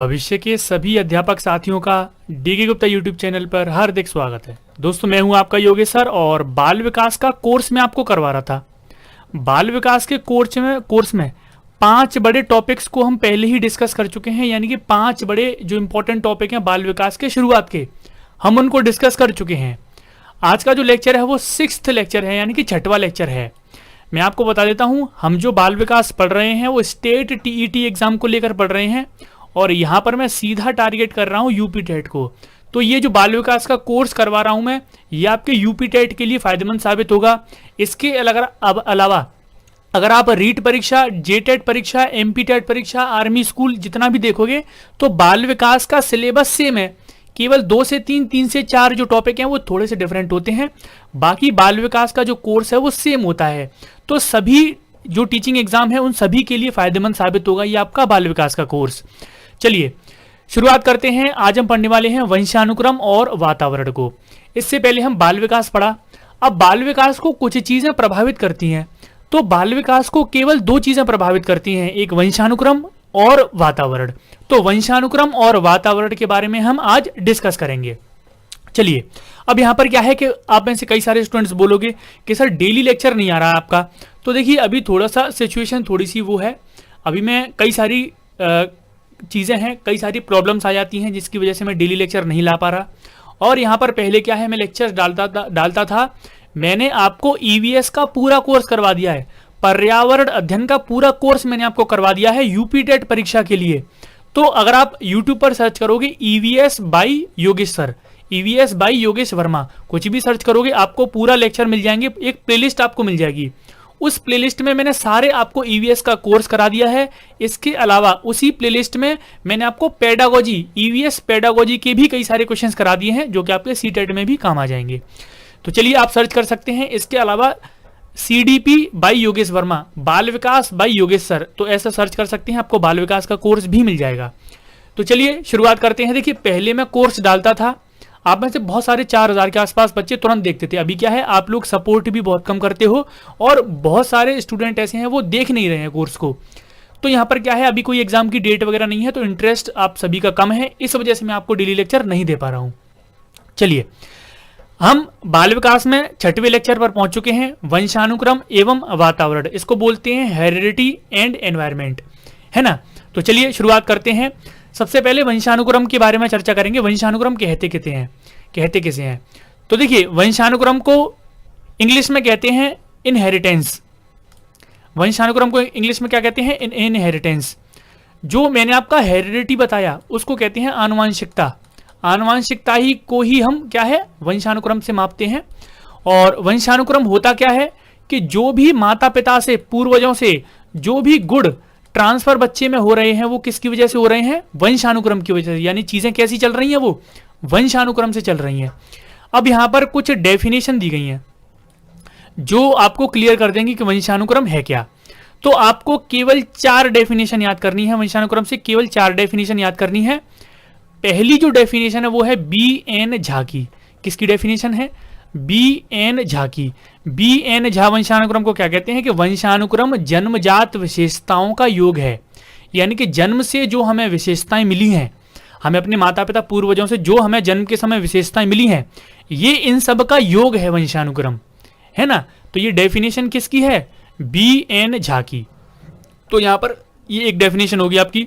भविष्य के सभी अध्यापक साथियों का डीके गुप्ता यूट्यूब चैनल पर हार्दिक स्वागत है। दोस्तों, मैं हूं आपका योगेश सर और बाल विकास का कोर्स मैं आपको करवा रहा था। बाल विकास के कोर्स में 5 बड़े टॉपिक्स को हम पहले ही डिस्कस कर चुके हैं, यानी कि 5 बड़े जो इंपॉर्टेंट टॉपिक हैं बाल विकास के शुरुआत के, हम उनको डिस्कस कर चुके हैं। आज का जो लेक्चर है वो 6th लेक्चर है, यानी कि 6वां लेक्चर है। मैं आपको बता देता हूं, हम जो बाल विकास पढ़ रहे हैं वो स्टेट टीईटी एग्जाम को लेकर पढ़ रहे हैं और यहाँ पर मैं सीधा टारगेट कर रहा हूँ यूपी टेट को। तो ये जो बाल विकास का कोर्स करवा रहा हूँ मैं, ये आपके यूपी टेट के लिए फायदेमंद साबित होगा। इसके अलावा अगर आप रीट परीक्षा, जेटेट परीक्षा, एमपी टेट परीक्षा, आर्मी स्कूल जितना भी देखोगे तो बाल विकास का सिलेबस सेम है। केवल 2 से 3 से 4 जो टॉपिक हैं वो थोड़े से डिफरेंट होते हैं, बाकी बाल विकास का जो कोर्स है वो सेम होता है। तो सभी जो टीचिंग एग्जाम है उन सभी के लिए फायदेमंद साबित होगा ये आपका बाल विकास का कोर्स। चलिए शुरुआत करते हैं। आज हम पढ़ने वाले हैं वंशानुक्रम और वातावरण को। इससे पहले हम बाल विकास पढ़ा। अब बाल विकास को कुछ चीजें प्रभावित करती हैं, तो बाल विकास को केवल 2 चीजें प्रभावित करती हैं, एक वंशानुक्रम और वातावरण। तो वंशानुक्रम और वातावरण के बारे में हम आज डिस्कस करेंगे। चलिए, अब यहां पर क्या है कि आप में से कई सारे स्टूडेंट्स बोलोगे कि सर डेली लेक्चर नहीं आ रहा आपका। तो देखिए, अभी थोड़ा सा सिचुएशन थोड़ी सी वो है, अभी मैं कई सारी चीज़ें हैं, कई सारी प्रॉब्लम्स आ जाती हैं जिसकी वजह से मैं डेली लेक्चर नहीं ला पा रहा। और यहाँ पर पहले क्या है, मैं लेक्चर डालता था। मैंने आपको ईवीएस का पूरा कोर्स करवा दिया है, पर्यावरण अध्ययन का पूरा कोर्स मैंने आपको करवा दिया है यूपी टेट परीक्षा के लिए। तो अगर आप यूट्यूब पर सर्च करोगे EVS by Yogesh sir, EVS by Yogesh Verma, कुछ भी सर्च करोगे आपको पूरा लेक्चर मिल जाएंगे, एक प्लेलिस्ट आपको मिल जाएगी। उस प्लेलिस्ट में मैंने सारे आपको ईवीएस का कोर्स करा दिया है। इसके अलावा उसी प्लेलिस्ट में मैंने आपको पेडागोजी, ईवीएस पेडागोजी के भी कई सारे क्वेश्चंस करा दिए हैं जो कि आपके सीटेट में भी काम आ जाएंगे। तो चलिए आप सर्च कर सकते हैं। इसके अलावा सीडीपी बाई योगेश वर्मा, बाल विकास बाई योगेश सर, तो ऐसा सर्च कर सकते हैं, आपको बाल विकास का कोर्स भी मिल जाएगा। तो चलिए शुरुआत करते हैं। देखिए, पहले मैं कोर्स डालता था, आप में से बहुत सारे 4000 के आसपास बच्चे तुरंत देखते थे। अभी क्या है, आप लोग सपोर्ट भी बहुत कम करते हो और बहुत सारे स्टूडेंट ऐसे हैं वो देख नहीं रहे हैं कोर्स को। तो यहाँ पर क्या है, अभी कोई एग्जाम की डेट वगैरह नहीं है, तो इंटरेस्ट आप सभी का कम है, इस वजह से मैं आपको डेली लेक्चर नहीं दे पा रहा हूँ। चलिए, हम बाल विकास में 6वें लेक्चर पर पहुंच चुके हैं, वंशानुक्रम एवं वातावरण। इसको बोलते हैं हेरिडिटी एंड एनवायरमेंट, है ना। तो चलिए शुरुआत करते हैं। सबसे पहले वंशानुक्रम के बारे में चर्चा करेंगे। वंशानुक्रम कहते कैसे हैं। तो देखिए, वंशानुक्रम को इंग्लिश में कहते हैं इनहेरिटेंस। वंशानुक्रम को इंग्लिश में क्या कहते हैं, इनहेरिटेंस। जो मैंने आपका हेरिडिटी बताया उसको कहते हैं आनुवंशिकता। आनुवंशिकता ही को ही हम क्या है, वंशानुक्रम से मापते हैं। और वंशानुक्रम होता क्या है कि जो भी माता पिता से, पूर्वजों से जो भी गुण ट्रांसफर बच्चे में हो रहे हैं वो किसकी वजह से हो रहे हैं, वंशानुक्रम की वजह से। यानी चीजें कैसी चल रही हैं, वो वंशानुक्रम से चल रही हैं। अब यहां पर कुछ डेफिनेशन दी गई हैं जो आपको क्लियर कर देंगे कि वंशानुक्रम है क्या। तो आपको केवल 4 डेफिनेशन याद करनी है, वंशानुक्रम से केवल 4 डेफिनेशन याद करनी है। पहली जो डेफिनेशन है वो है बी एन झा की। किसकी डेफिनेशन है, बी एन झा की। बी एन झा वंशानुक्रम को क्या कहते हैं कि वंशानुक्रम जन्मजात विशेषताओं का योग है। यानी कि जन्म से जो हमें विशेषताएं मिली हैं, हमें अपने माता पिता पूर्वजों से जो हमें जन्म के समय विशेषताएं मिली हैं, ये इन सब का योग है वंशानुक्रम, है ना। तो ये डेफिनेशन किसकी है, बी एन झा की। तो यहां पर ये एक डेफिनेशन होगी आपकी।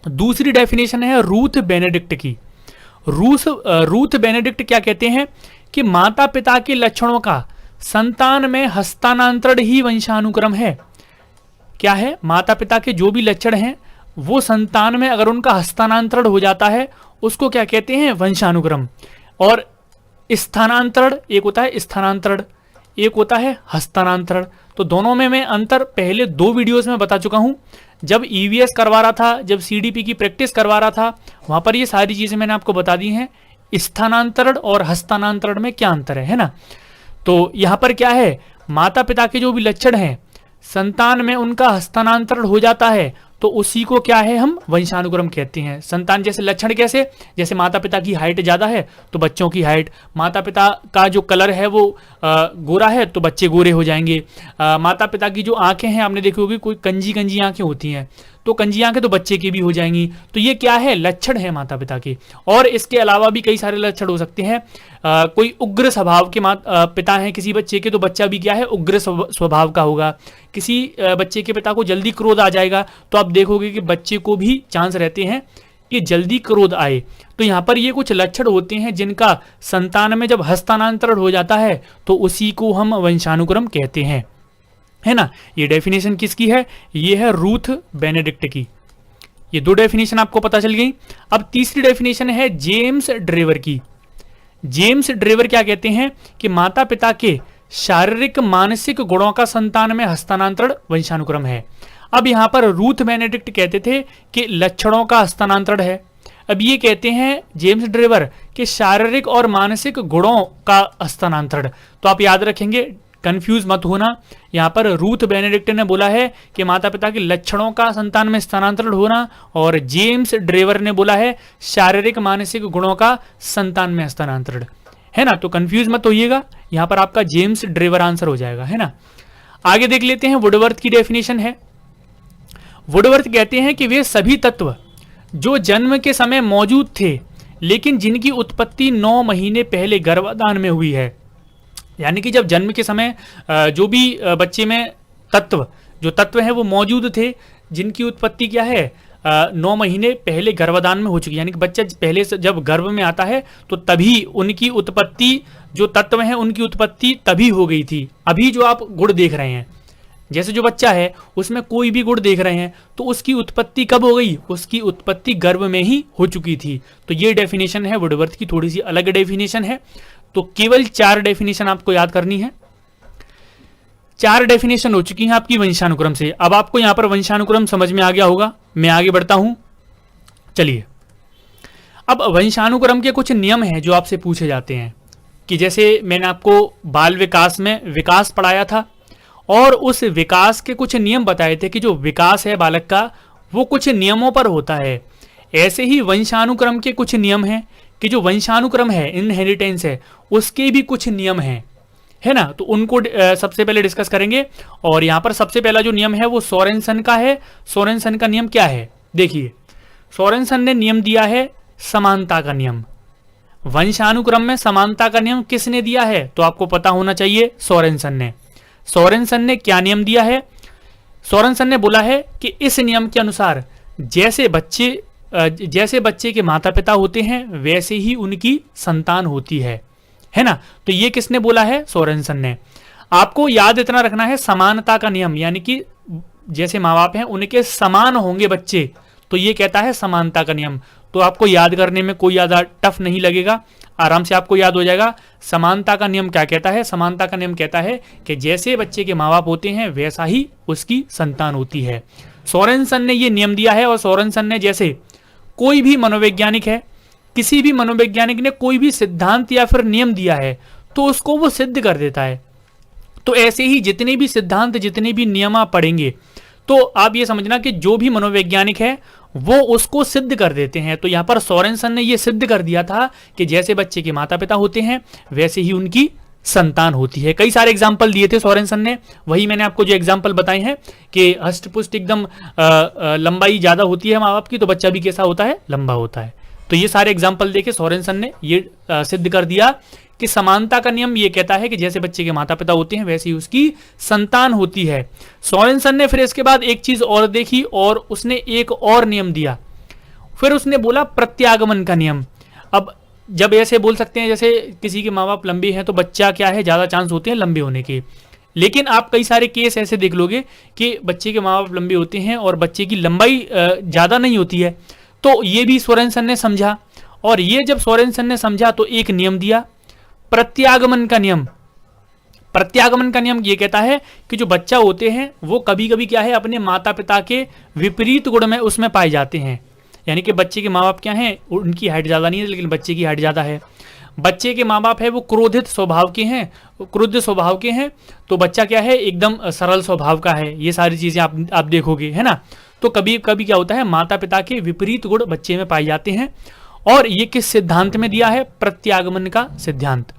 दूसरी डेफिनेशन है रूथ बेनेडिक्ट की। रूथ बेनेडिक्ट क्या कहते हैं कि माता पिता के लक्षणों का संतान में हस्तांतरण ही वंशानुक्रम है। क्या है, माता पिता के जो भी लक्षण हैं वो संतान में अगर उनका हस्तांतरण हो जाता है उसको क्या कहते हैं, वंशानुक्रम। और स्थानांतरण, एक होता है स्थानांतरण, एक होता है हस्तांतरण। तो दोनों में मैं अंतर पहले 2 वीडियोस में बता चुका हूं। जब ईवीएस करवा रहा था, जब सीडीपी की प्रैक्टिस करवा रहा था, वहां पर ये सारी चीजें मैंने आपको बता दी हैं। स्थानांतरण और हस्तांतरण में क्या अंतर है ना। तो यहां पर क्या है, माता पिता के जो भी लक्षण हैं संतान में उनका हस्तांतरण हो जाता है तो उसी को क्या है, हम वंशानुक्रम कहते हैं। संतान जैसे लक्षण कैसे, जैसे माता पिता की हाइट ज्यादा है तो बच्चों की हाइट, माता पिता का जो कलर है वो गोरा है तो बच्चे गोरे हो जाएंगे। माता पिता की जो आंखें हैं आपने देखी होगी, कोई कंजी कंजी आंखें होती हैं, तो कंजी आंखें तो बच्चे की भी हो जाएंगी। तो ये क्या है, लक्षण है माता पिता के। और इसके अलावा भी कई सारे लक्षण हो सकते हैं। कोई उग्र स्वभाव के पिता हैं किसी बच्चे के, तो बच्चा भी क्या है, उग्र स्वभाव का होगा। किसी बच्चे के पिता को जल्दी क्रोध आ जाएगा, तो आप देखोगे कि बच्चे को भी चांस रहते हैं कि जल्दी क्रोध आए। तो यहाँ पर ये कुछ लक्षण होते हैं जिनका संतान में जब हस्तांतरण हो जाता है तो उसी को हम वंशानुक्रम कहते हैं, है ना। ये डेफिनेशन किसकी है, ये है रूथ बेनेडिक्ट की। ये दो डेफिनेशन आपको पता चल गई। अब तीसरी डेफिनेशन है जेम्स ड्रेवर की। जेम्स ड्रेवर क्या कहते हैं कि माता पिता के शारीरिक मानसिक गुणों का संतान में हस्तांतरण वंशानुक्रम है। अब यहां पर रूथ बेनेडिक्ट कहते थे कि लक्षणों का हस्तांतरण है। अब ये कहते हैं जेम्स ड्रेवर कि शारीरिक और मानसिक गुणों का हस्तांतरण। तो आप याद रखेंगे, कंफ्यूज मत होना। यहां पर रूथ बेनेडिक्ट ने बोला है कि माता पिता के लक्षणों का संतान में स्थानांतरण होना, और जेम्स ड्रेवर ने बोला है शारीरिक मानसिक गुणों का संतान में हस्तांतरण, है ना। तो कंफ्यूज मत होइएगा, यहां पर आपका जेम्स ड्रेवर आंसर हो जाएगा, है ना। आगे देख लेते हैं, वुडवर्थ की डेफिनेशन है। वुडवर्थ कहते हैं कि वे सभी तत्व जो जन्म के समय मौजूद थे लेकिन जिनकी उत्पत्ति 9 महीने पहले गर्भाधान में हुई है, यानी कि जब जन्म के समय जो भी बच्चे में जो तत्व हैं वो मौजूद थे, जिनकी उत्पत्ति क्या है, 9 महीने पहले गर्भाधान में हो चुकी, यानी कि बच्चा पहले से जब गर्भ में आता है तो तभी उनकी उत्पत्ति, जो तत्व हैं उनकी उत्पत्ति तभी हो गई थी। अभी जो आप गुण देख रहे हैं, जैसे जो बच्चा है उसमें कोई भी गुण देख रहे हैं, तो उसकी उत्पत्ति कब हो गई, उसकी उत्पत्ति गर्भ में ही हो चुकी थी। तो ये डेफिनेशन है वुडवर्थ की, थोड़ी सी अलग डेफिनेशन है। तो केवल 4 डेफिनेशन आपको याद करनी है। 4 डेफिनेशन हो चुकी हैं आपकी वंशानुक्रम से। अब आपको यहां पर वंशानुक्रम समझ में आ गया होगा। मैं आगे बढ़ता हूं, चलिए। अब वंशानुक्रम के कुछ नियम हैं जो आपसे पूछे जाते हैं, कि जैसे मैंने आपको बाल विकास में विकास पढ़ाया था, और उस विकास के कुछ नियम बताए थे कि जो विकास है बालक का वो कुछ नियमों पर होता है। ऐसे ही वंशानुक्रम के कुछ नियम हैं कि जो वंशानुक्रम है, इनहेरिटेंस है, उसके भी कुछ नियम हैं, है ना। तो उनको सबसे पहले डिस्कस करेंगे। और यहां पर सबसे पहला जो नियम है वो सोरेनसन का है। सोरेनसन का नियम क्या है, देखिए। सोरेनसन ने नियम दिया है समानता का नियम। वंशानुक्रम में समानता का नियम किसने दिया है, तो आपको पता होना चाहिए, सोरेनसन ने। सोरेनसन ने क्या नियम दिया है, सोरेनसन ने बोला है कि इस नियम के अनुसार जैसे बच्चे के माता पिता होते हैं वैसे ही उनकी संतान होती है ना। तो ये किसने बोला है, सोरेनसन ने। आपको याद इतना रखना है, समानता का नियम, यानी कि जैसे माँ बाप हैं उनके समान होंगे बच्चे, तो ये कहता है समानता का नियम। तो आपको याद करने में कोई ज्यादा टफ नहीं लगेगा, आराम से आपको याद हो जाएगा। समानता का नियम क्या कहता है, समानता का नियम कहता है कि जैसे बच्चे के माँ बाप होते हैं वैसा ही उसकी संतान होती है। सोरेनसन ने ये नियम दिया है। और सोरेनसन ने, जैसे कोई भी मनोवैज्ञानिक है, किसी भी मनोवैज्ञानिक ने कोई भी सिद्धांत या फिर नियम दिया है तो उसको वो सिद्ध कर देता है। तो ऐसे ही जितने भी सिद्धांत, जितने भी नियम आप पढ़ेंगे, तो आप ये समझना कि जो भी मनोवैज्ञानिक है वो उसको सिद्ध कर देते हैं। तो यहां पर सोरेनसन ने ये सिद्ध कर दिया था कि जैसे बच्चे के माता पिता होते हैं वैसे ही उनकी संतान होती है। कई सारे एग्जाम्पल दिए थे सोरेनसन ने, वही मैंने आपको जो एग्जाम्पल बताए हैं कि हष्टपुष्ट एकदम लंबाई ज्यादा होती है माँ बाप की, तो बच्चा भी कैसा होता है, लंबा होता है। तो ये सारे एग्जाम्पल देके सोरेनसन ने ये सिद्ध कर दिया कि समानता का नियम ये कहता है कि जैसे बच्चे के माता पिता होते हैं वैसे ही उसकी संतान होती है। सोरेनसन ने फिर इसके बाद एक चीज और देखी और उसने एक और नियम दिया। फिर उसने बोला प्रत्यागमन का नियम। अब जब ऐसे बोल सकते हैं जैसे किसी के माँ बाप लंबे हैं तो बच्चा क्या है, ज्यादा चांस होते हैं लंबे होने के। लेकिन आप कई सारे केस ऐसे देख लोगे कि बच्चे के माँ बाप लंबे होते हैं और बच्चे की लंबाई ज्यादा नहीं होती है। तो ये भी सोरेनसन ने समझा, और ये जब सोरेनसन ने समझा तो एक नियम दिया, प्रत्यागमन का नियम। प्रत्यागमन का नियम ये कहता है कि जो बच्चा होते हैं वो कभी कभी क्या है, अपने माता पिता के विपरीत गुण में उसमें पाए जाते हैं। यानी कि बच्चे के माँ बाप क्या हैं, उनकी हाइट ज़्यादा नहीं है लेकिन बच्चे की हाइट ज़्यादा है। बच्चे के माँ बाप है वो क्रोधित स्वभाव के हैं, क्रुद्ध स्वभाव के हैं, तो बच्चा क्या है, एकदम सरल स्वभाव का है। ये सारी चीज़ें आप देखोगे, है ना। तो कभी कभी क्या होता है, माता पिता के विपरीत गुण बच्चे में पाए जाते हैं। और ये किस सिद्धांत में दिया है, प्रत्यागमन का सिद्धांत,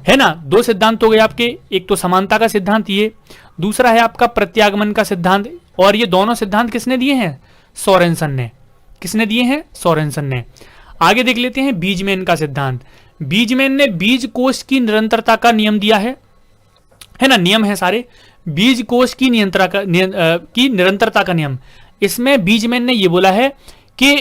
है ना। 2 सिद्धांत हो गए आपके, एक तो समानता का सिद्धांत ये, दूसरा है आपका प्रत्यागमन का सिद्धांत, और ये दोनों सिद्धांत किसने दिए हैं? सोरेनसन ने। किसने दिए हैं? सोरेनसन ने। आगे देख लेते हैं बीजमैन का सिद्धांत। बीजमैन ने बीज कोश की निरंतरता का नियम दिया है ना, नियम है सारे बीज कोश की निरंतरता का नियम। इसमें बीजमैन ने यह बोला है कि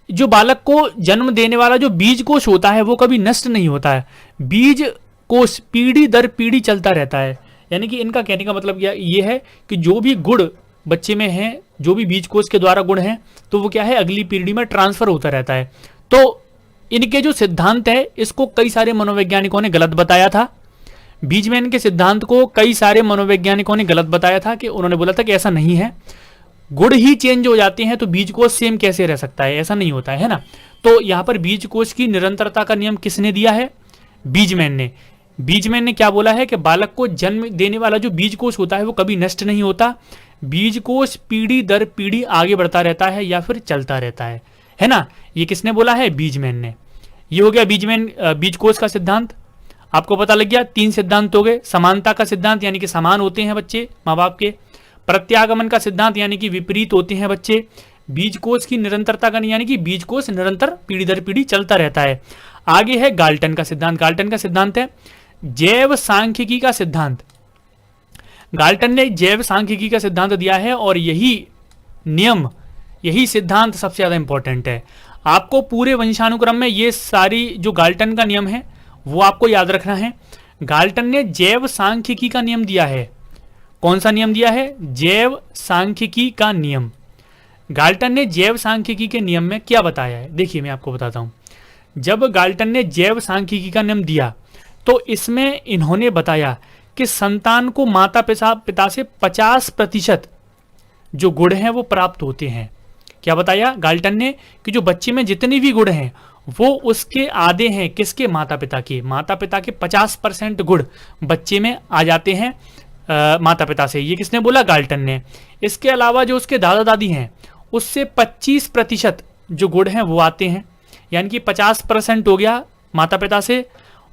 जो बालक को जन्म देने वाला जो बीज कोश होता है वो कभी नष्ट नहीं होता है, बीज कोश पीढ़ी दर पीढ़ी चलता रहता है। यानी कि इनका कहने का मतलब ये है कि जो भी गुण बच्चे में है, जो भी बीज कोश के द्वारा गुण है, तो वो क्या है, अगली पीढ़ी में ट्रांसफर होता रहता है। तो इनके जो सिद्धांत है इसको कई सारे मनोवैज्ञानिकों ने गलत बताया था। बीजमैन के सिद्धांत को कई सारे मनोवैज्ञानिकों ने गलत बताया था कि उन्होंने बोला था कि ऐसा नहीं है, गुण ही चेंज हो जाते हैं तो बीज कोश सेम कैसे रह सकता है, ऐसा नहीं होता है ना। तो यहां पर बीज कोश की निरंतरता का नियम किसने दिया है? बीजमैन ने। बीजमैन ने क्या बोला है कि बालक को जन्म देने वाला जो बीज कोश होता है वो कभी नष्ट नहीं होता, बीज कोश पीढ़ी दर पीढ़ी आगे बढ़ता रहता है या फिर चलता रहता है ना। ये किसने बोला है? बीजमैन ने। ये हो गया बीज कोश का सिद्धांत। आपको पता लग गया, 3 सिद्धांत हो गए। समानता का सिद्धांत यानी कि समान होते हैं बच्चे माँ बाप के। प्रत्यागमन का सिद्धांत यानी कि विपरीत होते हैं बच्चे। बीज कोश की निरंतरता का यानी कि बीज कोश निरंतर पीढ़ी दर पीढ़ी चलता रहता है। आगे है गाल्टन का सिद्धांत। गाल्टन का सिद्धांत है जैव सांख्यिकी का सिद्धांत। गाल्टन ने जैव सांख्यिकी का सिद्धांत दिया है और यही नियम, यही सिद्धांत सबसे ज्यादा इंपॉर्टेंट है। आपको पूरे वंशानुक्रम में ये सारी जो गाल्टन का नियम है वो आपको याद रखना है। गाल्टन ने जैव सांख्यिकी का नियम दिया है। कौन सा नियम दिया है? जैव सांख्यिकी का नियम। गाल्टन ने जैव सांख्यिकी के नियम में क्या बताया है, देखिए मैं आपको बताता हूं। जब गाल्टन ने जैव सांख्यिकी का नियम दिया तो इसमें इन्होंने बताया कि संतान को माता पिता से 50% जो गुण हैं वो प्राप्त होते हैं। क्या बताया गाल्टन ने? कि जो बच्चे में जितने भी गुण हैं वो उसके आधे हैं किसके? माता पिता के। माता पिता के 50% गुण बच्चे में आ जाते हैं माता पिता से। ये किसने बोला? गाल्टन ने। इसके अलावा जो उसके दादा दादी हैं उससे 25% जो गुण हैं वो आते हैं, यानी कि 50% हो गया माता पिता से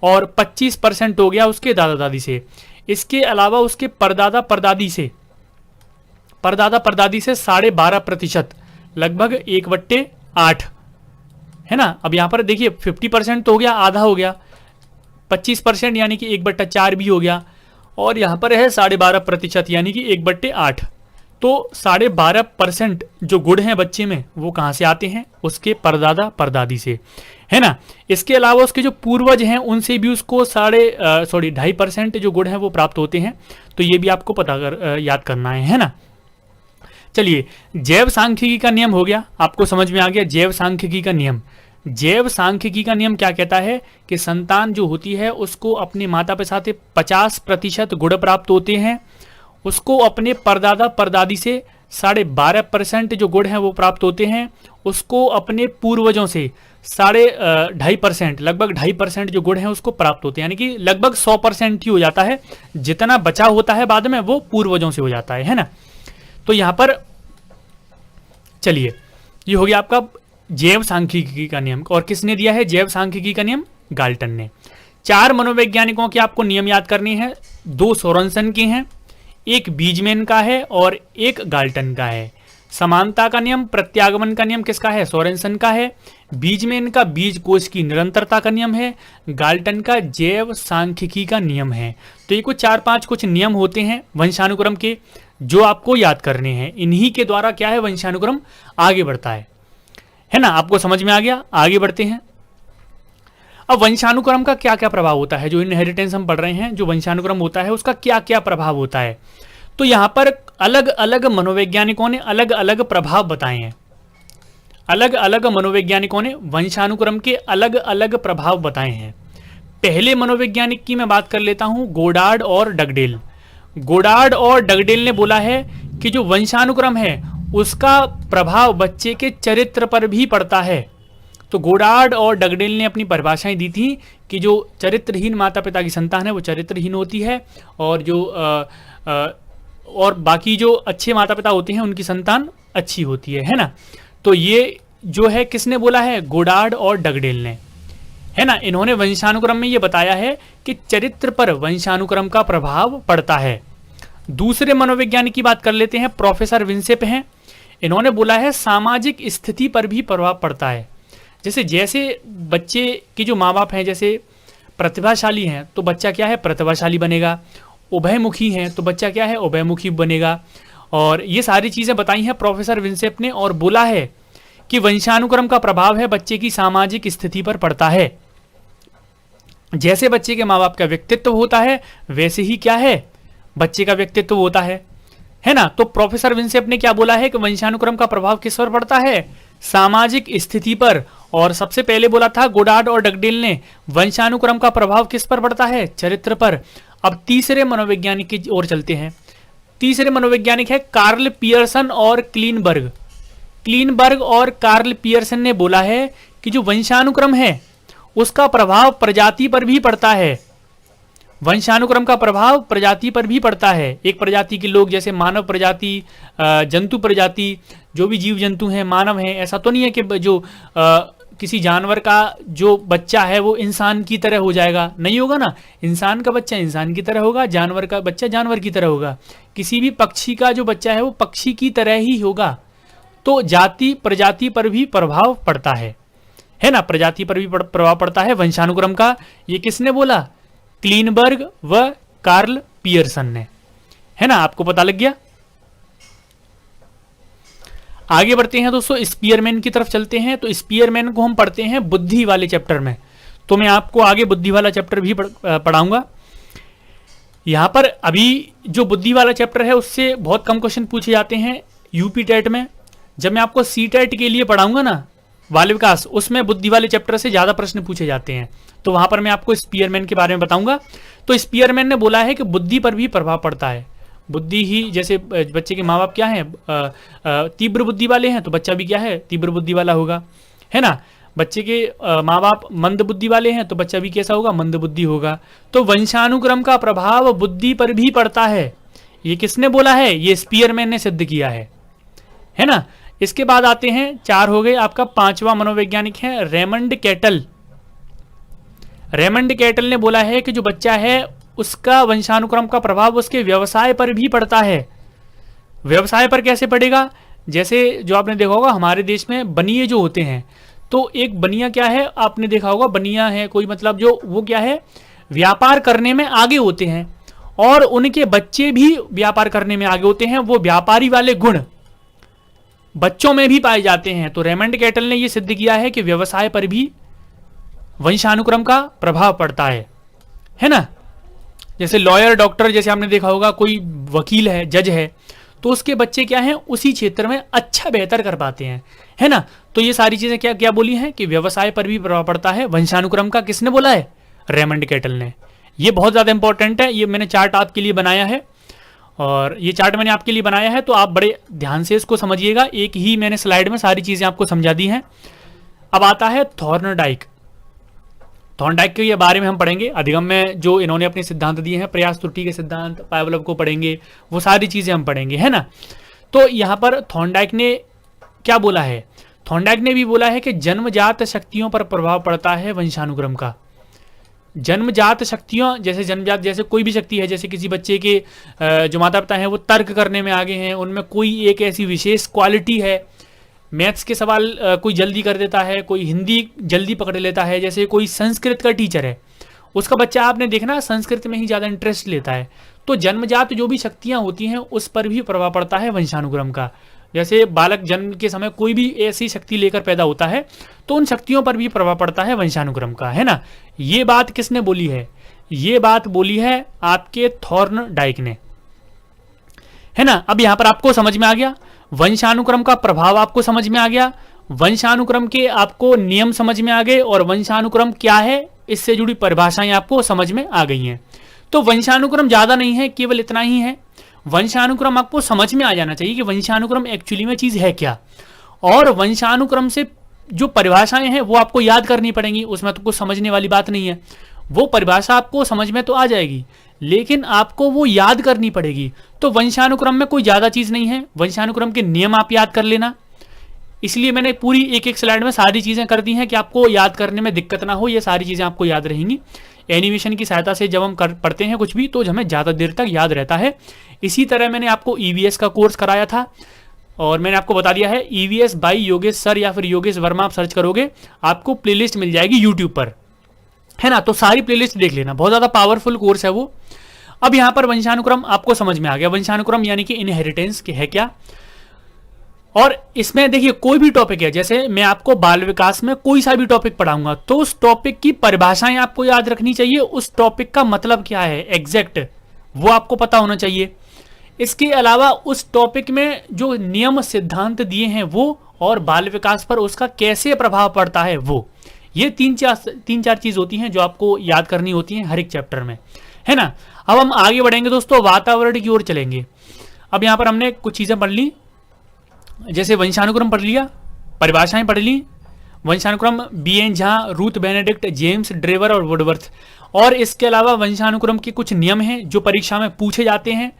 और 25% हो गया उसके दादा दादी से। इसके अलावा उसके परदादा परदादी से 12.5%, लगभग 1/8 है ना। अब यहां पर देखिए 50% तो हो गया, आधा हो गया, 25% यानी कि 1/4 भी हो गया, और यहां पर है 12.5% यानी कि 1/8। तो 12.5% जो गुण हैं बच्चे में वो कहां से आते हैं? उसके परदादा परदादी से, है ना। इसके अलावा उसके जो पूर्वज हैं उनसे भी उसको 2.5% जो गुण हैं वो प्राप्त होते हैं। तो ये भी आपको याद करना है ना। चलिए, जैव सांख्यिकी का नियम हो गया, आपको समझ में आ गया। जैव सांख्यिकी का नियम, जैव सांख्यिकी का नियम क्या कहता है कि संतान जो होती है उसको अपने माता पिता से 50% गुण प्राप्त होते हैं, उसको अपने परदादा परदादी से 12.5% जो गुण हैं वो प्राप्त होते हैं, उसको अपने पूर्वजों से 2.5%, लगभग 2.5% जो गुण हैं उसको प्राप्त होते हैं, यानी कि लगभग 100% ही हो जाता है। जितना बचा होता है बाद में वो पूर्वजों से हो जाता है ना। तो यहां पर चलिए, ये हो गया आपका जैव सांख्यिकी का नियम। और किसने दिया है जैव सांख्यिकी का नियम? गाल्टन ने। 4 मनोवैज्ञानिकों के आपको नियम याद करने हैं। 2 सोरेनसन के हैं, एक बीजमैन का है और एक गाल्टन का है। समानता का नियम, प्रत्यागमन का नियम किसका है? सोरेनसन का है। बीजमैन का बीज कोश की निरंतरता का नियम है। गाल्टन का जैव सांख्यिकी का नियम है। तो ये कुछ 4-5 कुछ नियम होते हैं वंशानुक्रम के जो आपको याद करने हैं। इन्हीं के द्वारा क्या है, वंशानुक्रम आगे बढ़ता है ना। आपको समझ में आ गया? आगे बढ़ते हैं। अब वंशानुक्रम का क्या क्या प्रभाव होता है, जो इनहेरिटेंस हम पढ़ रहे हैं, जो वंशानुक्रम होता है उसका क्या क्या प्रभाव होता है। तो यहां पर अलग अलग मनोवैज्ञानिकों ने अलग अलग प्रभाव बताए हैं। अलग अलग मनोवैज्ञानिकों ने वंशानुक्रम के अलग अलग प्रभाव बताए हैं। पहले मनोवैज्ञानिक की मैं बात कर लेता हूं, गोडार्ड और डगडेल। गोडार्ड और डगडेल ने बोला है कि जो वंशानुक्रम है उसका प्रभाव बच्चे के चरित्र पर भी पड़ता है। तो गोडार्ड और डगडेल ने अपनी परिभाषाएं दी थी कि जो चरित्रहीन माता पिता की संतान है वो चरित्रहीन होती है, और जो और बाकी जो अच्छे माता पिता होते हैं उनकी संतान अच्छी होती है ना। तो ये जो है किसने बोला है? गोडार्ड और डगडेल ने, है ना। इन्होंने वंशानुक्रम में ये बताया है कि चरित्र पर वंशानुक्रम का प्रभाव पड़ता है। दूसरे मनोवैज्ञानिक की बात कर लेते हैं, प्रोफेसर विंसेप हैं। इन्होंने बोला है सामाजिक स्थिति पर भी प्रभाव पड़ता है। जैसे जैसे बच्चे के जो माँ बाप हैं जैसे प्रतिभाशाली हैं तो बच्चा क्या है, प्रतिभाशाली बनेगा। उभयमुखी हैं तो बच्चा क्या है, उभयमुखी बनेगा। और ये सारी चीज़ें बताई हैं प्रोफेसर विंसेप ने, और बोला है कि वंशानुक्रम का प्रभाव है बच्चे की सामाजिक स्थिति पर पड़ता है। जैसे बच्चे के माँ बाप का व्यक्तित्व होता है वैसे ही क्या है, बच्चे का व्यक्तित्व होता है ना। तो प्रोफेसर विंसेप ने क्या बोला है कि वंशानुक्रम का प्रभाव किस पर पड़ता है, सामाजिक स्थिति पर। और सबसे पहले बोला था गोडार्ड और डगडेल ने वंशानुक्रम का प्रभाव किस पर पड़ता है, चरित्र पर। अब तीसरे मनोवैज्ञानिक की ओर चलते हैं। तीसरे मनोवैज्ञानिक है कार्ल पियर्सन और क्लीनबर्ग। क्लीनबर्ग और कार्ल पियर्सन ने बोला है कि जो वंशानुक्रम है उसका प्रभाव प्रजाति पर भी पड़ता है। वंशानुक्रम का प्रभाव प्रजाति पर भी पड़ता है। एक प्रजाति के लोग जैसे मानव प्रजाति, जंतु प्रजाति, जो भी जीव जंतु हैं, मानव हैं, ऐसा तो नहीं है कि जो किसी जानवर का जो बच्चा है वो इंसान की तरह हो जाएगा, नहीं होगा ना। इंसान का बच्चा इंसान की तरह होगा, जानवर का बच्चा जानवर की तरह होगा। किसी भी पक्षी का जो बच्चा है वो पक्षी की तरह ही होगा। तो जाति प्रजाति पर भी प्रभाव पड़ता है ना, प्रजाति पर भी प्रभाव पड़ता है वंशानुक्रम का। ये किसने बोला, क्लीनबर्ग व कार्ल पियर्सन ने, है ना। आपको पता लग गया। आगे बढ़ते हैं दोस्तों, स्पीयरमैन की तरफ चलते हैं। तो स्पीयरमैन को हम पढ़ते हैं बुद्धि वाले चैप्टर में, तो मैं आपको आगे बुद्धि वाला चैप्टर भी पढ़ाऊंगा। यहां पर अभी जो बुद्धि वाला चैप्टर है उससे बहुत कम क्वेश्चन पूछे जाते हैं यूपी टेट में। जब मैं आपको सी टेट के लिए पढ़ाऊंगा ना बाल विकास, उसमें बुद्धि वाले चैप्टर से ज्यादा प्रश्न पूछे जाते हैं, तो वहां पर मैं आपको स्पीयरमैन के बारे में बताऊंगा। तो स्पीयरमैन ने बोला है कि बुद्धि पर भी प्रभाव पड़ता है। बुद्धि ही, जैसे बच्चे के माँ बाप क्या हैं, तीव्र बुद्धि वाले हैं तो बच्चा भी क्या है, तीव्र बुद्धि वाला होगा, है ना। बच्चे के माँ बाप मंद बुद्धि वाले हैं तो बच्चा भी कैसा होगा, मंद बुद्धि होगा। तो वंशानुक्रम का प्रभाव बुद्धि पर भी पड़ता है। ये किसने बोला है, ये स्पीयरमैन ने सिद्ध किया है ना। इसके बाद आते हैं, 4 हो गए। आपका 5वां मनोवैज्ञानिक है रेमंड कैटल। रेमंड कैटल ने बोला है कि जो बच्चा है उसका वंशानुक्रम का प्रभाव उसके व्यवसाय पर भी पड़ता है। व्यवसाय पर कैसे पड़ेगा, जैसे जो आपने देखा होगा हमारे देश में बनिए जो होते हैं, तो एक बनिया क्या है, आपने देखा होगा बनिया है कोई, मतलब जो वो क्या है, व्यापार करने में आगे होते हैं, और उनके बच्चे भी व्यापार करने में आगे होते हैं। वो व्यापारी वाले गुण बच्चों में भी पाए जाते हैं। तो रेमंड कैटल ने यह सिद्ध किया है कि व्यवसाय पर भी वंशानुक्रम का प्रभाव पड़ता है ना। जैसे लॉयर, डॉक्टर, जैसे आपने देखा होगा कोई वकील है, जज है, तो उसके बच्चे क्या हैं, उसी क्षेत्र में अच्छा बेहतर कर पाते हैं, है ना। तो ये सारी चीजें क्या क्या बोली हैं कि व्यवसाय पर भी प्रभाव पड़ता है वंशानुक्रम का। किसने बोला है, रेमंड कैटल ने। ये बहुत ज्यादा इंपॉर्टेंट है। ये मैंने चार्ट आपके लिए बनाया है, और ये चार्ट मैंने आपके लिए बनाया है, तो आप बड़े ध्यान से इसको समझिएगा। एक ही मैंने स्लाइड में सारी चीजें आपको समझा दी हैं। अब आता है थॉर्नडाइक। थॉर्नडाइक के बारे में हम पढ़ेंगे। अधिगम में जो इन्होंने अपने सिद्धांत दिए हैं, प्रयास त्रुटि के सिद्धांत, पावलोव को पढ़ेंगे, वो सारी चीजें हम पढ़ेंगे, है ना। तो यहाँ पर थॉर्नडाइक ने क्या बोला है, थॉर्नडाइक ने भी बोला है कि जन्मजात शक्तियों पर प्रभाव पड़ता है वंशानुक्रम का। जन्मजात शक्तियों, जैसे जन्मजात, जैसे कोई भी शक्ति है, जैसे किसी बच्चे के जो माता पिता हैं वो तर्क करने में आगे हैं, उनमें कोई एक ऐसी विशेष क्वालिटी है। मैथ्स के सवाल कोई जल्दी कर देता है, कोई हिंदी जल्दी पकड़ लेता है। जैसे कोई संस्कृत का टीचर है, उसका बच्चा आपने देखना संस्कृत में ही ज़्यादा इंटरेस्ट लेता है। तो जन्मजात जो भी शक्तियाँ होती हैं उस पर भी प्रभाव पड़ता है वंशानुक्रम का। जैसे बालक जन्म के समय कोई भी ऐसी शक्ति लेकर पैदा होता है तो उन शक्तियों पर भी प्रभाव पड़ता है वंशानुक्रम का, है ना। ये बात किसने बोली है, ये बात बोली है आपके थॉर्नडाइक ने, है ना। अब यहां पर आपको समझ में आ गया, वंशानुक्रम का प्रभाव आपको समझ में आ गया, वंशानुक्रम के आपको नियम समझ में आ गए, और वंशानुक्रम क्या है इससे जुड़ी परिभाषाएं आपको समझ में आ गई हैं। तो वंशानुक्रम ज्यादा नहीं है, केवल इतना ही है। वंशानुक्रम आपको समझ में आ जाना चाहिए कि वंशानुक्रम एक्चुअली में चीज है क्या, और वंशानुक्रम से जो परिभाषाएं हैं वो आपको याद करनी पड़ेंगी। उसमें तो कुछ समझने वाली बात नहीं है, वो परिभाषा आपको समझ में तो आ जाएगी, लेकिन आपको वो याद करनी पड़ेगी। तो वंशानुक्रम में कोई ज्यादा चीज नहीं है, वंशानुक्रम के नियम आप याद कर लेना। इसलिए मैंने पूरी एक एक स्लाइड में सारी चीजें कर दी हैं कि आपको याद करने में दिक्कत ना हो, ये सारी चीजें आपको याद रहेंगी। एनिमेशन की सहायता से जब हम पढ़ते हैं कुछ भी तो हमें ज़्यादा देर तक याद रहता है। इसी तरह मैंने आपको ईवीएस का कोर्स कराया था और मैंने आपको बता दिया है ईवीएस बाई योगेश सर या फिर योगेश वर्मा आप सर्च करोगे आपको प्लेलिस्ट मिल जाएगी यूट्यूब पर, है ना। तो सारी प्लेलिस्ट देख लेना, बहुत ज़्यादा पावरफुल कोर्स है वो। अब यहाँ पर वंशानुक्रम आपको समझ में आ गया, वंशानुक्रम यानी कि इनहेरिटेंस है क्या। और इसमें देखिए कोई भी टॉपिक है, जैसे मैं आपको बाल विकास में कोई सा भी टॉपिक पढ़ाऊंगा तो उस टॉपिक की परिभाषाएं आपको याद रखनी चाहिए, उस टॉपिक का मतलब क्या है एग्जैक्ट वो आपको पता होना चाहिए। इसके अलावा उस टॉपिक में जो नियम सिद्धांत दिए हैं वो, और बाल विकास पर उसका कैसे प्रभाव पड़ता है वो, ये तीन चार चीज होती हैं जो आपको याद करनी होती हैं हर एक चैप्टर में, है ना। अब हम आगे बढ़ेंगे दोस्तों, वातावरण की ओर चलेंगे। अब यहाँ पर हमने कुछ चीजें पढ़ ली, जैसे वंशानुक्रम पढ़ लिया, परिभाषाएं पढ़ ली, वंशानुक्रम B N. Jha, Ruth Benedict, James Drever और वुडवर्थ। और इसके अलावा वंशानुक्रम के कुछ नियम हैं जो परीक्षा में पूछे जाते हैं,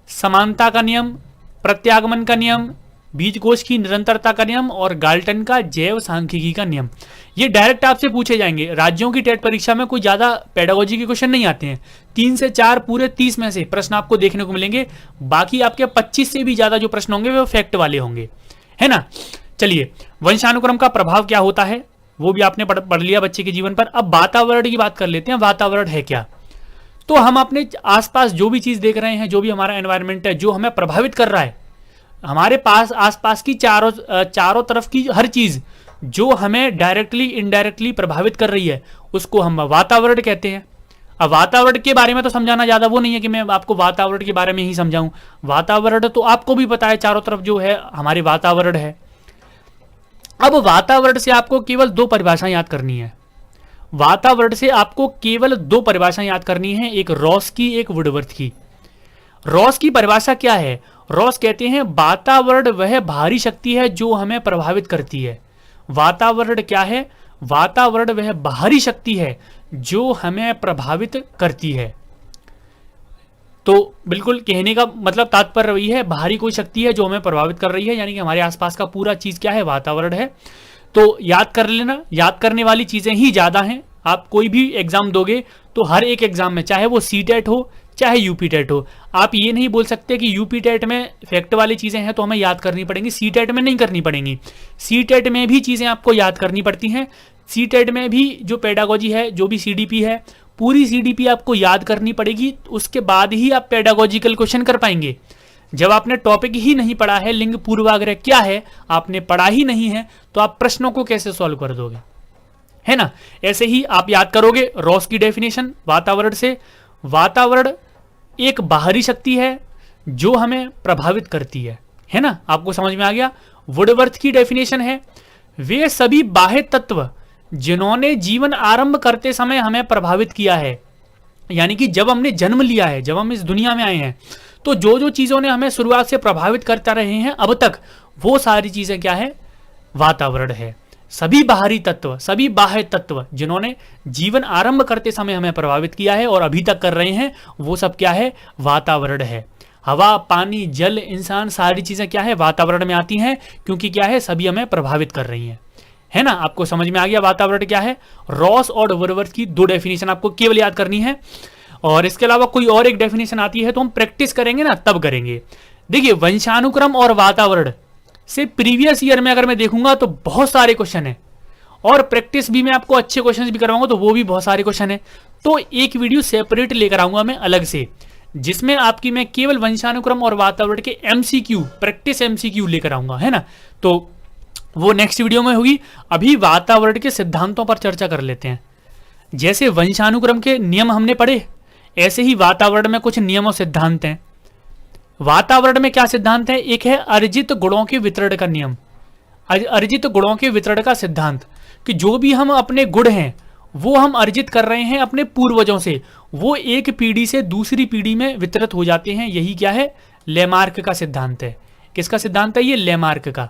समानता का नियम, प्रत्यागमन का नियम, बीजकोश की निरंतरता का नियम और गाल्टन का जैव सांख्यिकी का नियम। ये डायरेक्ट आपसे पूछे जाएंगे। राज्यों की टेट परीक्षा में कोई ज्यादा पेडागोजी के क्वेश्चन नहीं आते हैं, 3 से 4 पूरे 30 में से प्रश्न आपको देखने को मिलेंगे, बाकी आपके 25 से भी ज्यादा जो प्रश्न होंगे वो फैक्ट वाले होंगे, है ना। चलिए, वंशानुक्रम का प्रभाव क्या होता है वो भी आपने पढ़ लिया बच्चे के जीवन पर। अब वातावरण की बात कर लेते हैं, वातावरण है क्या। तो हम अपने आसपास जो भी चीज देख रहे हैं, जो भी हमारा एनवायरनमेंट है जो हमें प्रभावित कर रहा है, हमारे पास आसपास की चारों तरफ की हर चीज जो हमें डायरेक्टली इनडायरेक्टली प्रभावित कर रही है उसको हम वातावरण कहते हैं। अब वातावरण के बारे में तो समझाना ज्यादा वो नहीं है कि मैं आपको वातावरण के बारे में ही समझाऊं, वातावरण तो आपको भी पता है चारों तरफ जो है हमारे वातावरण है। अब वातावरण से आपको केवल 2 परिभाषाएं याद करनी है, वातावरण से आपको केवल 2 परिभाषाएं याद करनी है, एक रॉस की एक वुडवर्थ की। रॉस की परिभाषा क्या है, रॉस कहते हैं वातावरण वह भारी शक्ति है जो हमें प्रभावित करती है। वातावरण क्या है, वातावरण वह बाहरी शक्ति है जो हमें प्रभावित करती है। तो बिल्कुल कहने का मतलब तात्पर्य वही है, बाहरी कोई शक्ति है जो हमें प्रभावित कर रही है, यानी कि हमारे आसपास का पूरा चीज क्या है, वातावरण है। तो याद कर लेना, याद करने वाली चीजें ही ज्यादा हैं। आप कोई भी एग्जाम दोगे तो हर एक एग्जाम में, चाहे वो सीटेट हो चाहे यूपी टेट हो, आप ये नहीं बोल सकते कि यूपी टेट में फैक्ट वाली चीजें हैं तो हमें याद करनी पड़ेंगी, सी टेट में नहीं करनी पड़ेंगी। सी टेट में भी चीजें आपको याद करनी पड़ती हैं। सी टेट में भी जो पेडागोजी है, जो भी सीडीपी है, पूरी सीडीपी आपको याद करनी पड़ेगी, उसके बाद ही आप पेडागोजिकल क्वेश्चन कर पाएंगे। जब आपने टॉपिक ही नहीं पढ़ा है, लिंग पूर्वाग्रह क्या है आपने पढ़ा ही नहीं है, तो आप प्रश्नों को कैसे सॉल्व कर दोगे, है ना। ऐसे ही आप याद करोगे रॉस की डेफिनेशन वातावरण से, वातावरण एक बाहरी शक्ति है जो हमें प्रभावित करती है ना। आपको समझ में आ गया। वुडवर्थ की डेफिनेशन है वे सभी बाह्य तत्व जिन्होंने जीवन आरंभ करते समय हमें प्रभावित किया है, यानी कि जब हमने जन्म लिया है, जब हम इस दुनिया में आए हैं, तो जो जो चीजों ने हमें शुरुआत से प्रभावित करता रहे हैं अब तक, वो सारी चीजें क्या है, वातावरण है। सभी बाहरी तत्व, सभी बाह्य तत्व जिन्होंने जीवन आरंभ करते समय हमें प्रभावित किया है और अभी तक कर रहे हैं, वो सब क्या है, वातावरण है। हवा, पानी, जल, इंसान, सारी चीजें क्या है, वातावरण में आती हैं, क्योंकि क्या है, सभी हमें प्रभावित कर रही हैं, है ना। आपको समझ में आ गया वातावरण क्या है। रॉस और वुडवर्थ की 2 डेफिनेशन आपको केवल याद करनी है, और इसके अलावा कोई और एक डेफिनेशन आती है तो हम प्रैक्टिस करेंगे ना, तब करेंगे। देखिए, वंशानुक्रम और वातावरण से प्रीवियस ईयर में अगर मैं देखूंगा तो बहुत सारे क्वेश्चन है, और प्रैक्टिस भी मैं आपको अच्छे क्वेश्चन भी करवाऊंगा तो वो भी बहुत सारे क्वेश्चन है। तो एक वीडियो सेपरेट लेकर आऊंगा मैं अलग से, जिसमें आपकी मैं केवल वंशानुक्रम और वातावरण के एमसीक्यू, प्रैक्टिस एमसीक्यू लेकर आऊंगा, है ना। तो वो नेक्स्ट वीडियो में होगी। अभी वातावरण के सिद्धांतों पर चर्चा कर लेते हैं। जैसे वंशानुक्रम के नियम हमने पढ़े, ऐसे ही वातावरण में कुछ नियम और सिद्धांत हैं। वातावरण में क्या सिद्धांत है, एक है अर्जित गुणों के वितरण का नियम, अर्जित गुणों के वितरण का सिद्धांत, कि जो भी हम अपने गुण हैं वो हम अर्जित कर रहे हैं अपने पूर्वजों से, वो एक पीढ़ी से दूसरी पीढ़ी में वितरित हो जाते हैं। यही क्या है, लेमार्क का सिद्धांत है। किसका सिद्धांत है ये, लेमार्क का,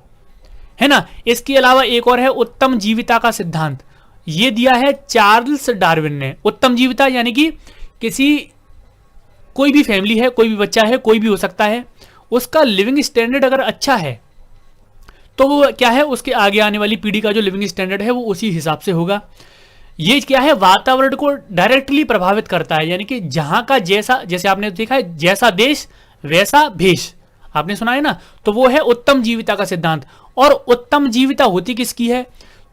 है ना। इसके अलावा एक और है उत्तम जीविता का सिद्धांत, ये दिया है चार्ल्स डार्विन ने। उत्तम जीविता यानी कि कोई भी फैमिली है, कोई भी बच्चा है, कोई भी हो सकता है, उसका लिविंग स्टैंडर्ड अगर अच्छा है तो वो क्या है, उसके आगे आने वाली पीढ़ी का जो लिविंग स्टैंडर्ड है वो उसी हिसाब से होगा। ये क्या है, वातावरण को डायरेक्टली प्रभावित करता है। यानी कि जहां का जैसा, जैसे आपने देखा है जैसा देश वैसा भेष, आपने सुना है ना, तो वो है उत्तम जीविता का सिद्धांत। और उत्तम जीविता होती किसकी है,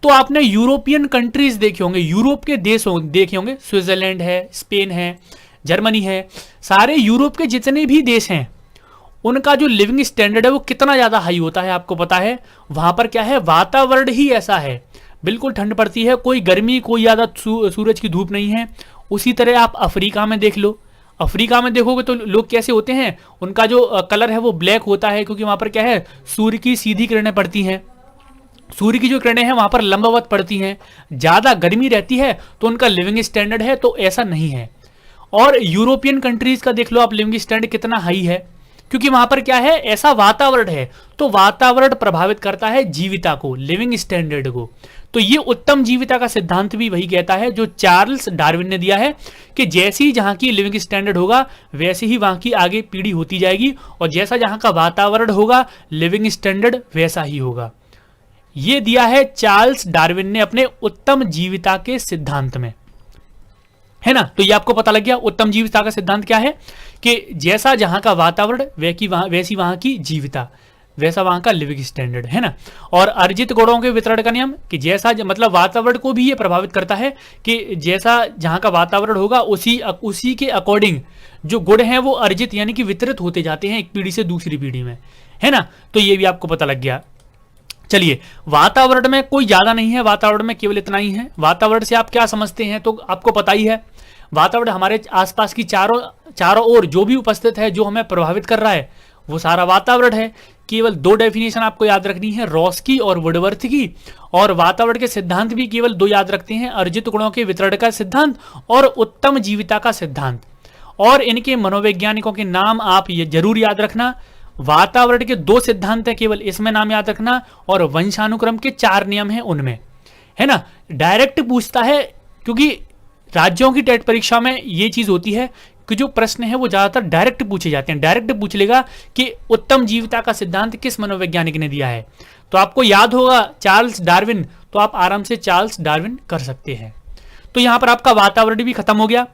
तो आपने यूरोपियन कंट्रीज देखे होंगे, यूरोप के देश देखे होंगे, स्विट्जरलैंड है, स्पेन है, जर्मनी है, सारे यूरोप के जितने भी देश हैं उनका जो लिविंग स्टैंडर्ड है वो कितना ज्यादा हाई होता है, आपको पता है। वहां पर क्या है, वातावरण ही ऐसा है, बिल्कुल ठंड पड़ती है, कोई गर्मी, कोई ज्यादा सूरज की धूप नहीं है। उसी तरह आप अफ्रीका में देख लो, अफ्रीका में देखोगे तो लोग कैसे होते हैं, उनका जो कलर है वो ब्लैक होता है, क्योंकि वहां पर क्या है, सूर्य की सीधी किरणें पड़ती हैं, सूर्य की जो किरणें हैं वहां पर लंबवत पड़ती हैं, ज्यादा गर्मी रहती है, तो उनका लिविंग स्टैंडर्ड है तो ऐसा नहीं है। और यूरोपियन कंट्रीज का देख लो आप, लिविंग स्टैंडर्ड कितना हाई है, क्योंकि वहां पर क्या है, ऐसा वातावरण है। तो वातावरण प्रभावित करता है जीविता को, लिविंग स्टैंडर्ड को। तो ये उत्तम जीविता का सिद्धांत भी वही कहता है जो चार्ल्स डार्विन ने दिया है, कि जैसी जहां की लिविंग स्टैंडर्ड होगा वैसे ही वहां की आगे पीढ़ी होती जाएगी, और जैसा जहां का वातावरण होगा लिविंग स्टैंडर्ड वैसा ही होगा। ये दिया है चार्ल्स डार्विन ने अपने उत्तम जीविता के सिद्धांत में, है ना। तो ये आपको पता लग गया उत्तम जीविता का सिद्धांत क्या है, कि जैसा जहां का वातावरण वैसी वहां की जीविता, वैसा वहां का लिविंग स्टैंडर्ड, है ना। और अर्जित गुणों के वितरण का नियम, कि जैसा मतलब वातावरण को भी ये प्रभावित करता है, कि जैसा जहां का वातावरण होगा उसी के अकॉर्डिंग जो गुण हैं वो अर्जित यानी कि वितरित होते जाते हैं एक पीढ़ी से दूसरी पीढ़ी में, है ना। तो ये भी आपको पता लग गया। चलिए, वातावरण में कोई ज्यादा नहीं है, वातावरण में केवल इतना ही है। वातावरण से आप क्या समझते हैं, तो आपको पता ही है, वातावरण हमारे आसपास की चारों ओर जो भी उपस्थित है, जो हमें प्रभावित कर रहा है, वो सारा वातावरण है। केवल दो डेफिनेशन आपको याद रखनी है, रॉस्की और वुडवर्थ की। और वातावरण के सिद्धांत भी केवल दो याद रखते हैं, अर्जित गुणों के वितरण का सिद्धांत और उत्तम जीविता का सिद्धांत। और इनके मनोवैज्ञानिकों के नाम आप ये जरूर याद रखना। वातावरण के दो सिद्धांत है केवल, इसमें नाम याद रखना, और वंशानुक्रम के 4 नियम हैं उनमें, है ना। डायरेक्ट पूछता है, क्योंकि राज्यों की टेट परीक्षा में ये चीज होती है कि जो प्रश्न है वो ज्यादातर डायरेक्ट पूछे जाते हैं। डायरेक्ट पूछ लेगा कि उत्तम जीविता का सिद्धांत किस मनोवैज्ञानिक ने दिया है, तो आपको याद होगा चार्ल्स डार्विन, तो आप आराम से चार्ल्स डार्विन कर सकते हैं। तो यहां पर आपका वातावरण भी खत्म हो गया।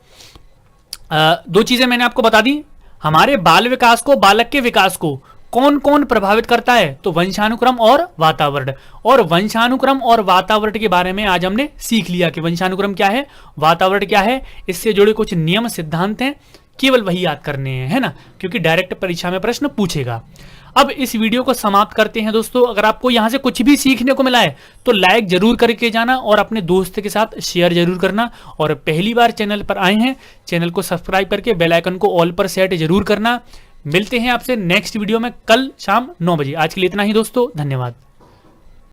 दो चीजें मैंने आपको बता दी, हमारे बाल विकास को, बालक के विकास को कौन कौन प्रभावित करता है, तो वंशानुक्रम और वातावरण। और वंशानुक्रम और वातावरण के बारे में आज हमने सीख लिया कि वंशानुक्रम क्या है, वातावरण क्या है, इससे जुड़े कुछ नियम सिद्धांत हैं, केवल वही याद करने हैं, है ना, क्योंकि डायरेक्ट परीक्षा में प्रश्न पूछेगा। अब इस वीडियो को समाप्त करते हैं दोस्तों। अगर आपको यहां से कुछ भी सीखने को मिला है तो लाइक जरूर करके जाना और अपने दोस्त के साथ शेयर जरूर करना। और पहली बार चैनल पर आए हैं, चैनल को सब्सक्राइब करके बेल आइकन को ऑल पर सेट जरूर करना। मिलते हैं आपसे नेक्स्ट वीडियो में कल शाम 9 बजे। आज के लिए इतना ही दोस्तों, धन्यवाद।